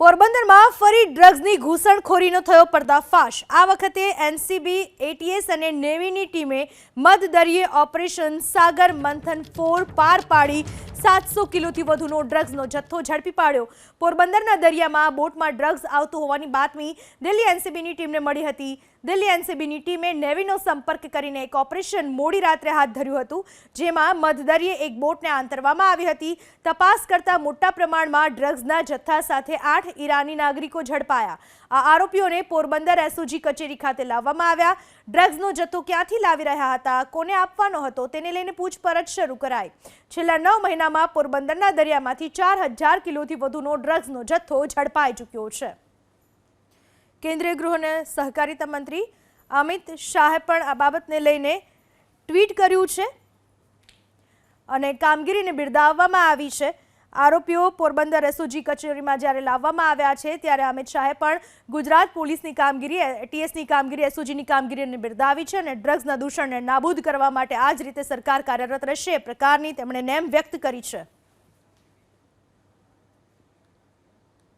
પોરબંદરમાં ફરી ડ્રગ્સની ઘૂસણખોરીનો થયો પર્દાફાશ। આ વખતે એનસીબી, એટીએસ અને નેવીની ટીમે મધદરિયે ઓપરેશન સાગર મંથન 4 પાર પાડી 700 કિલોથી વધુનો ડ્રગ્સનો જથ્થો ઝડપી પાડ્યો। પોરબંદરના દરિયામાં બોટમાં ડ્રગ્સ આવતું હોવાની બાતમી દિલ્હી એનસીબીની ટીમને મળી હતી। દિલ્હી એનસીબીની ટીમે નેવીનો સંપર્ક કરીને એક ઓપરેશન મોડી રાત્રે હાથ ધર્યું હતું, જેમાં મધદરિયે એક બોટને આંતરવામાં આવી હતી। તપાસ કરતા મોટા પ્રમાણમાં ડ્રગ્સના જથ્થા સાથે 8 ઈરાની નાગરિકો ઝડપાયા। આ આરોપીઓને પોરબંદર એસઓજી કચેરી ખાતે લાવવામાં આવ્યા। ડ્રગ્સનો જથ્થો ક્યાંથી લાવી રહ્યા હતા, કોને આપવાનો હતો, તેને લઈને પૂછપરછ શરૂ કરાઈ। છેલ્લા 9 મહિનામાં પોરબંદરના દરિયામાંથી 4000 કિલોથી વધુનો ડ્રગ્સનો જથ્થો ઝડપાઈ ચૂક્યો છે। કેન્દ્રીય ગૃહ અને સહકારિતા મંત્રી અમિત શાહે પણ આ બાબતને લઈને ટ્વીટ કર્યું છે અને કામગીરીને બિરદાવવામાં આવી છે। આરોપીઓ પોરબંદર એસઓજી કચેરીમાં જ્યારે લાવવામાં આવ્યા છે ત્યારે અમિત શાહે પણ ગુજરાત પોલીસની કામગીરી, એટીએસની કામગીરી, એસઓજીની કામગીરીને બિરદાવી છે અને ડ્રગ્સના દૂષણને નાબૂદ કરવા માટે આ જ રીતે સરકાર કાર્યરત રહેશે એ પ્રકારની તેમણે નેમ વ્યક્ત કરી છે।